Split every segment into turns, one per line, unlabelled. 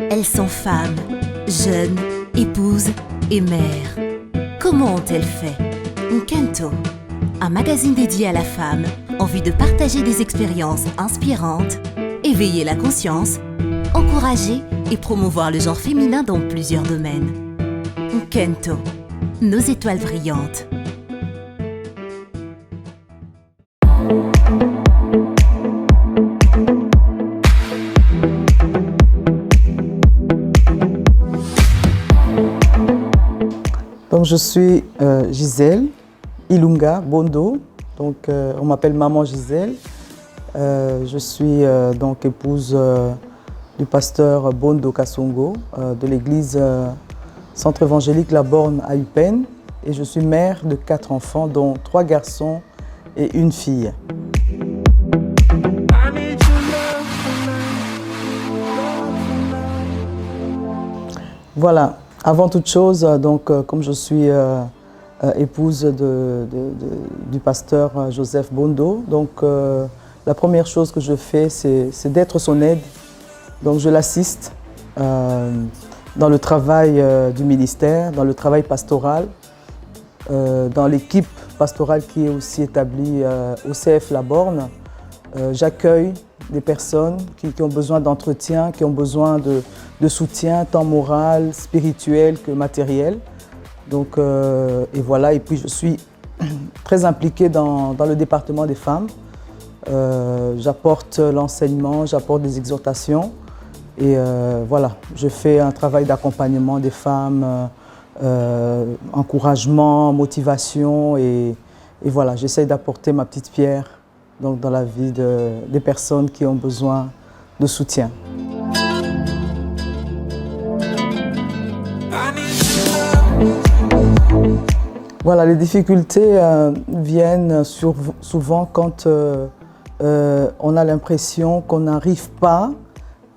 Elles sont femmes, jeunes, épouses et mères. Comment ont-elles fait? Nkento, un magazine dédié à la femme en vue de partager des expériences inspirantes, éveiller la conscience, encourager et promouvoir le genre féminin dans plusieurs domaines. Nkento, nos étoiles brillantes.
Donc je suis Gisèle Ilunga Bondo, donc on m'appelle Maman Gisèle. Je suis donc épouse du pasteur Bondo Kasongo de l'église Centre évangélique La Borne à Eupen, et je suis mère de 4 enfants, dont 3 garçons et une fille. Voilà, avant toute chose, donc, comme je suis épouse du pasteur Joseph Bondo, donc la première chose que je fais, c'est d'être son aide. Donc je l'assiste dans le travail du ministère, dans le travail pastoral, dans l'équipe pastorale qui est aussi établie au CF La Borne. J'accueille des personnes qui ont besoin d'entretien, qui ont besoin de soutien, tant moral, spirituel que matériel. Donc, et voilà, et puis je suis très impliquée dans le département des femmes. J'apporte l'enseignement, j'apporte des exhortations. Et voilà, je fais un travail d'accompagnement des femmes, encouragement, motivation, et voilà, j'essaie d'apporter ma petite pierre donc, dans la vie des personnes qui ont besoin de soutien. Voilà, les difficultés viennent souvent quand on a l'impression qu'on n'arrive pas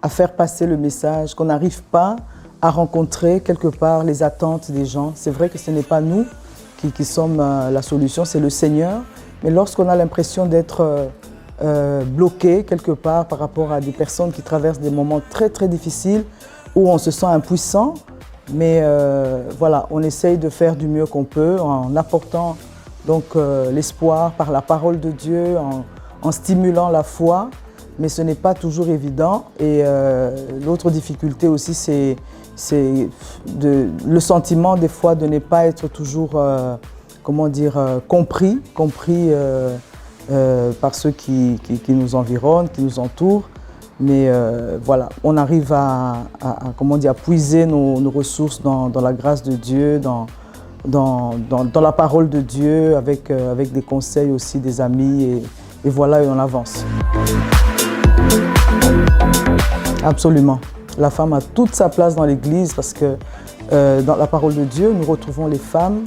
à faire passer le message, qu'on n'arrive pas à rencontrer quelque part les attentes des gens. C'est vrai que ce n'est pas nous qui sommes la solution, c'est le Seigneur. Mais lorsqu'on a l'impression d'être bloqué quelque part par rapport à des personnes qui traversent des moments très très difficiles, où on se sent impuissant, mais voilà, on essaye de faire du mieux qu'on peut en apportant donc l'espoir par la parole de Dieu, en stimulant la foi. Mais ce n'est pas toujours évident, et l'autre difficulté aussi, c'est le sentiment des fois de ne pas être toujours, comment dire, compris par ceux qui nous environnent, qui nous entourent. Mais voilà, on arrive comment dire, à puiser nos ressources dans la grâce de Dieu, dans la parole de Dieu, avec des conseils aussi des amis, et voilà, et on avance. Absolument. La femme a toute sa place dans l'Église, parce que dans la parole de Dieu, nous retrouvons les femmes.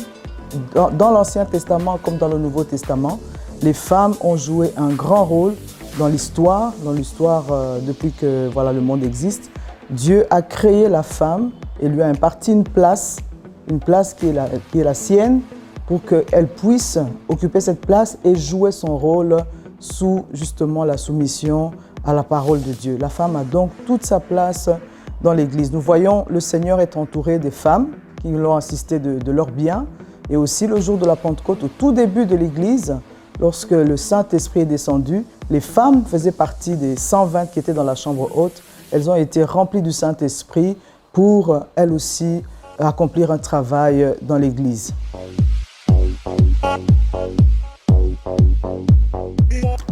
Dans l'Ancien Testament comme dans le Nouveau Testament, les femmes ont joué un grand rôle dans l'histoire depuis que voilà, le monde existe. Dieu a créé la femme et lui a imparti une place qui est la sienne, pour qu'elle puisse occuper cette place et jouer son rôle sous justement la soumission à la parole de Dieu. La femme a donc toute sa place dans l'Église. Nous voyons le Seigneur est entouré des femmes qui l'ont assisté de leur bien. Et aussi le jour de la Pentecôte, au tout début de l'Église, lorsque le Saint-Esprit est descendu, les femmes faisaient partie des 120 qui étaient dans la chambre haute. Elles ont été remplies du Saint-Esprit pour, elles aussi, accomplir un travail dans l'Église.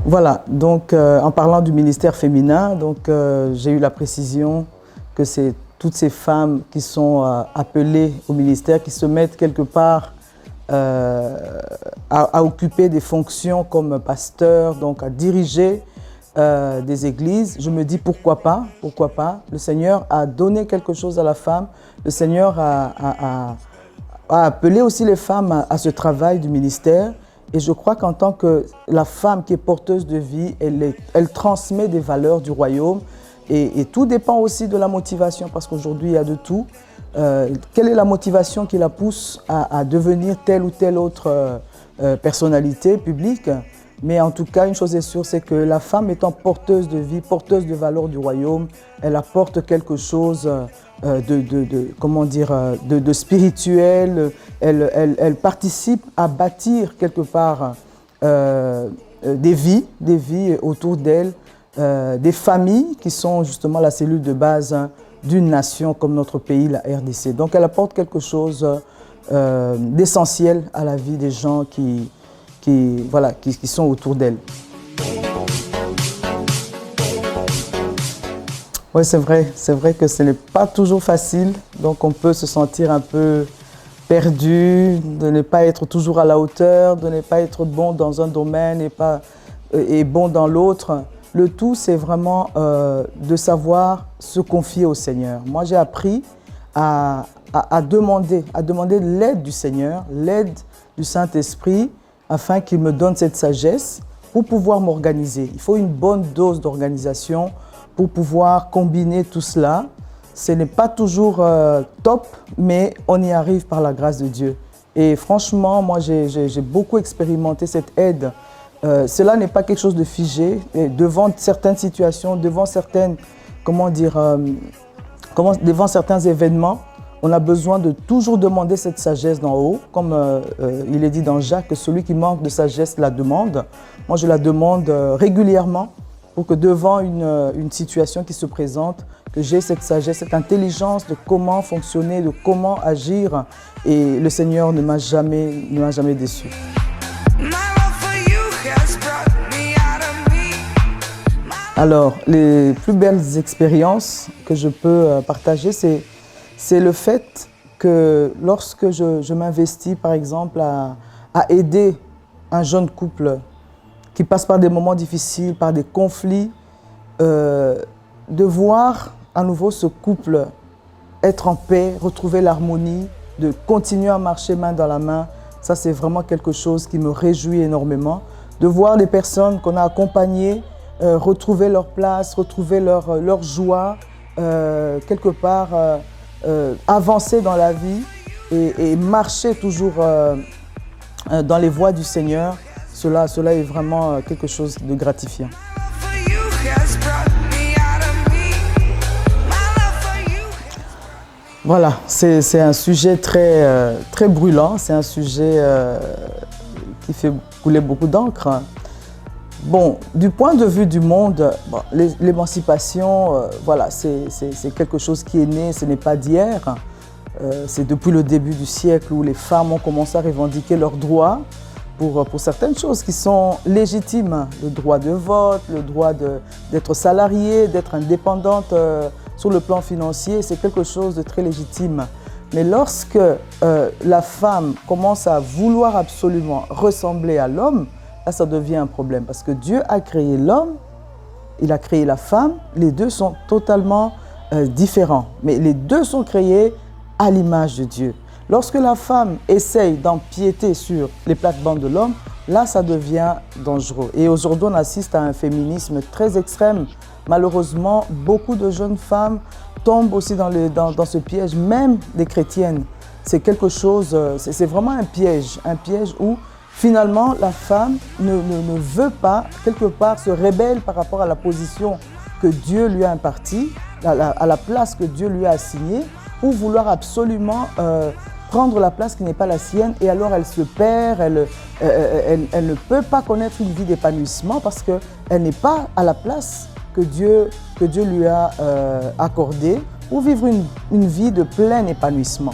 Voilà, donc en parlant du ministère féminin, j'ai eu la précision que c'est toutes ces femmes qui sont appelées au ministère, qui se mettent quelque part à occuper des fonctions comme pasteur, donc à diriger des églises. Je me dis pourquoi pas. Le Seigneur a donné quelque chose à la femme. Le Seigneur a appelé aussi les femmes à ce travail du ministère. Et je crois qu'en tant que la femme qui est porteuse de vie, elle transmet des valeurs du royaume. Et tout dépend aussi de la motivation, parce qu'aujourd'hui, il y a de tout. Quelle est la motivation qui la pousse à devenir telle ou telle autre personnalité publique? Mais en tout cas, une chose est sûre, c'est que la femme étant porteuse de vie, porteuse de valeurs du royaume, elle apporte quelque chose de spirituel. Elle participe à bâtir quelque part des vies autour d'elle, des familles qui sont justement la cellule de base d'une nation comme notre pays, la RDC. Donc elle apporte quelque chose d'essentiel à la vie des gens qui sont autour d'elle. Oui, c'est vrai que ce n'est pas toujours facile, donc on peut se sentir un peu perdu, de ne pas être toujours à la hauteur, de ne pas être bon dans un domaine et bon dans l'autre. Le tout, c'est vraiment de savoir se confier au Seigneur. Moi, j'ai appris à demander l'aide du Seigneur, l'aide du Saint-Esprit, afin qu'il me donne cette sagesse pour pouvoir m'organiser. Il faut une bonne dose d'organisation pour pouvoir combiner tout cela. Ce n'est pas toujours top, mais on y arrive par la grâce de Dieu. Et franchement, moi, j'ai beaucoup expérimenté cette aide. Cela n'est pas quelque chose de figé. Et devant certaines situations, devant certains événements, on a besoin de toujours demander cette sagesse d'en haut. Comme il est dit dans Jacques, que celui qui manque de sagesse la demande. Moi, je la demande régulièrement pour que devant une situation qui se présente, que j'ai cette sagesse, cette intelligence de comment fonctionner, de comment agir. Et le Seigneur ne m'a jamais déçu. Alors, les plus belles expériences que je peux partager, c'est le fait que lorsque je m'investis, par exemple, à aider un jeune couple qui passe par des moments difficiles, par des conflits, de voir à nouveau ce couple être en paix, retrouver l'harmonie, de continuer à marcher main dans la main, ça c'est vraiment quelque chose qui me réjouit énormément. De voir les personnes qu'on a accompagnées retrouver leur place, retrouver leur joie, quelque part avancer dans la vie et marcher toujours dans les voies du Seigneur, cela est vraiment quelque chose de gratifiant. Voilà, c'est un sujet très brûlant, c'est un sujet qui fait couler beaucoup d'encre. Bon, du point de vue du monde, bon, l'émancipation, voilà, c'est quelque chose qui est né, ce n'est pas d'hier. C'est depuis le début du siècle où les femmes ont commencé à revendiquer leurs droits pour certaines choses qui sont légitimes. Le droit de vote, le droit d'être salariée, d'être indépendante sur le plan financier, c'est quelque chose de très légitime. Mais lorsque la femme commence à vouloir absolument ressembler à l'homme, là, ça devient un problème parce que Dieu a créé l'homme, il a créé la femme, les deux sont totalement différents, mais les deux sont créés à l'image de Dieu. Lorsque la femme essaye d'empiéter sur les plates-bandes de l'homme, là, ça devient dangereux. Et aujourd'hui, on assiste à un féminisme très extrême. Malheureusement, beaucoup de jeunes femmes tombent aussi dans ce piège, même des chrétiennes. C'est quelque chose, c'est vraiment un piège où finalement, la femme ne veut pas, quelque part, se rebelle par rapport à la position que Dieu lui a impartie, à la place que Dieu lui a assignée, pour vouloir absolument prendre la place qui n'est pas la sienne. Et alors, elle se perd, elle ne peut pas connaître une vie d'épanouissement parce qu'elle n'est pas à la place que Dieu lui a accordée pour vivre une vie de plein épanouissement.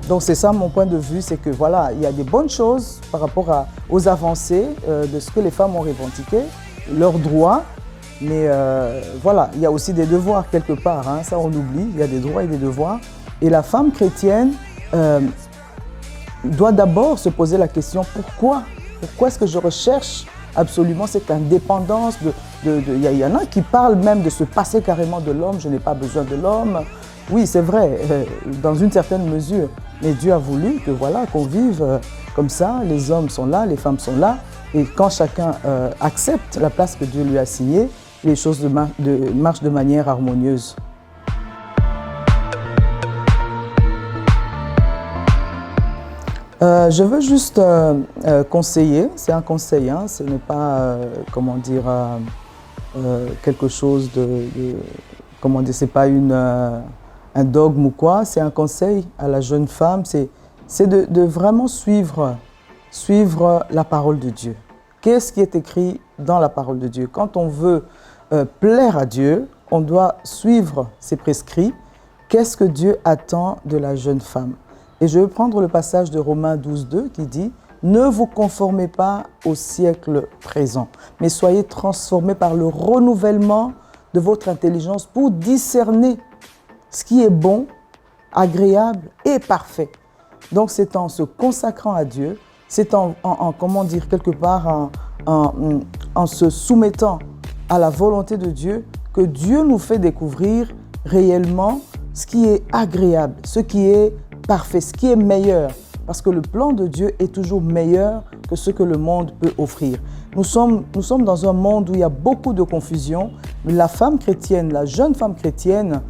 Donc c'est ça mon point de vue, c'est que voilà, il y a des bonnes choses par rapport aux avancées de ce que les femmes ont revendiqué, leurs droits, mais voilà, il y a aussi des devoirs quelque part, hein, ça on oublie, il y a des droits et des devoirs. Et la femme chrétienne doit d'abord se poser la question, pourquoi est-ce que je recherche absolument cette indépendance il y en a qui parlent même de se passer carrément de l'homme, je n'ai pas besoin de l'homme. Oui, c'est vrai, dans une certaine mesure. Mais Dieu a voulu que voilà, qu'on vive comme ça, les hommes sont là, les femmes sont là. Et quand chacun accepte la place que Dieu lui a assignée, les choses marchent de manière harmonieuse. Je veux juste conseiller, c'est un conseil, hein, ce n'est pas, comment dire, quelque chose comment dire, c'est pas un dogme ou quoi, c'est un conseil à la jeune femme, c'est de vraiment suivre la parole de Dieu. Qu'est-ce qui est écrit dans la parole de Dieu? Quand on veut plaire à Dieu, on doit suivre ses prescrits. Qu'est-ce que Dieu attend de la jeune femme? Et je vais prendre le passage de Romains 12:2 qui dit « Ne vous conformez pas au siècle présent, mais soyez transformés par le renouvellement de votre intelligence pour discerner ce qui est bon, agréable et parfait. » Donc c'est en se consacrant à Dieu, c'est comment dire, quelque part, en se soumettant à la volonté de Dieu, que Dieu nous fait découvrir réellement ce qui est agréable, ce qui est parfait, ce qui est meilleur. Parce que le plan de Dieu est toujours meilleur que ce que le monde peut offrir. Nous sommes dans un monde où il y a beaucoup de confusion. La femme chrétienne, la jeune femme chrétienne,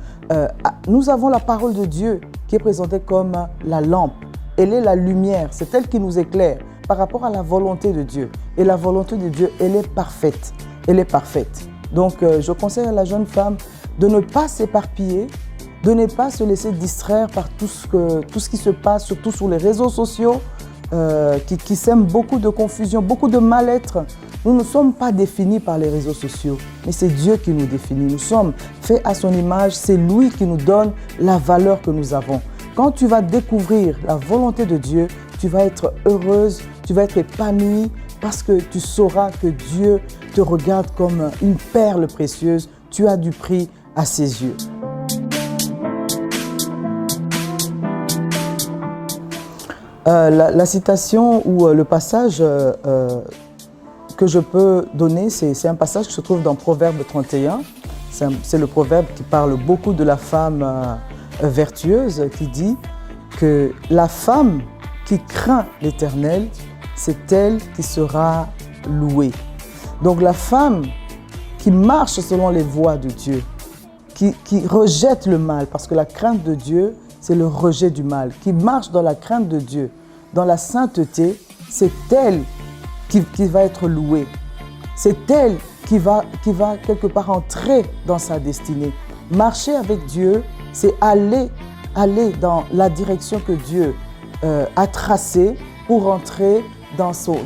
nous avons la parole de Dieu qui est présentée comme la lampe. Elle est la lumière, c'est elle qui nous éclaire par rapport à la volonté de Dieu. Et la volonté de Dieu, elle est parfaite. Elle est parfaite. Donc, je conseille à la jeune femme de ne pas s'éparpiller, de ne pas se laisser distraire par tout ce qui se passe, surtout sur les réseaux sociaux, qui sèment beaucoup de confusion, beaucoup de mal-être. Nous ne sommes pas définis par les réseaux sociaux, mais c'est Dieu qui nous définit. Nous sommes faits à son image, c'est lui qui nous donne la valeur que nous avons. Quand tu vas découvrir la volonté de Dieu, tu vas être heureuse, tu vas être épanouie parce que tu sauras que Dieu te regarde comme une perle précieuse. Tu as du prix à ses yeux. La citation ou le passage que je peux donner, c'est un passage qui se trouve dans Proverbe 31. C'est le proverbe qui parle beaucoup de la femme vertueuse, qui dit que la femme qui craint l'Éternel, c'est elle qui sera louée. Donc la femme qui marche selon les voies de Dieu, qui rejette le mal, parce que la crainte de Dieu, c'est le rejet du mal, qui marche dans la crainte de Dieu, dans la sainteté, c'est elle qui va être louée. C'est elle qui va quelque part entrer dans sa destinée. Marcher avec Dieu, c'est aller dans la direction que Dieu a tracée pour entrer dans son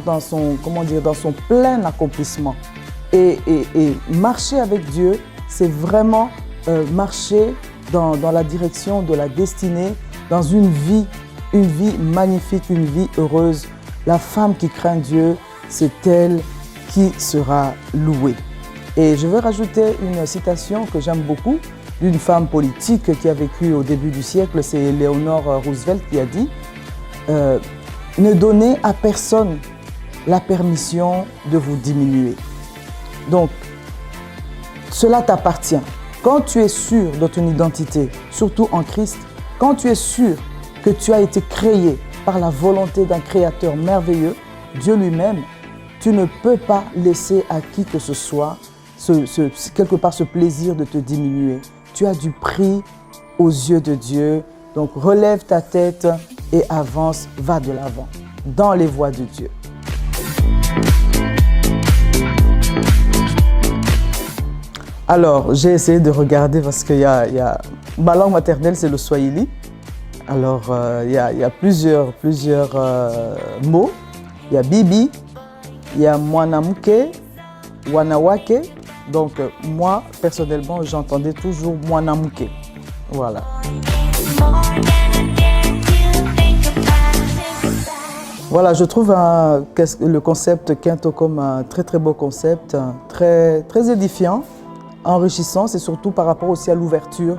plein accomplissement. Et marcher avec Dieu, c'est vraiment marcher dans la direction de la destinée, dans une vie magnifique, une vie heureuse. La femme qui craint Dieu, c'est elle qui sera louée. Et je veux rajouter une citation que j'aime beaucoup d'une femme politique qui a vécu au début du siècle, c'est Eleanor Roosevelt qui a dit « Ne donnez à personne la permission de vous diminuer. » Donc, cela t'appartient. Quand tu es sûr de ton identité, surtout en Christ, quand tu es sûr que tu as été créé par la volonté d'un Créateur merveilleux, Dieu lui-même, tu ne peux pas laisser à qui que ce soit quelque part ce plaisir de te diminuer. Tu as du prix aux yeux de Dieu, donc relève ta tête et avance, va de l'avant, dans les voies de Dieu. Alors, j'ai essayé de regarder parce que ma langue maternelle, c'est le swahili. Alors, il y a plusieurs mots. Il y a bibi, il y a mwanamke, wanawake. Donc, moi, personnellement, j'entendais toujours mwanamke. Voilà. Voilà, je trouve le concept Kento comme un très très beau concept, très, très édifiant, enrichissant, c'est surtout par rapport aussi à l'ouverture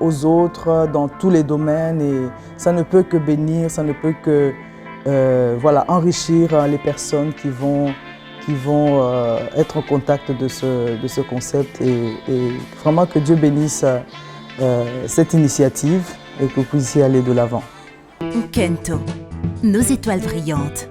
aux autres dans tous les domaines, et ça ne peut que bénir, ça ne peut que enrichir les personnes qui vont être en contact de ce concept, et vraiment que Dieu bénisse cette initiative et que vous puissiez aller de l'avant.
Kento, nos étoiles brillantes.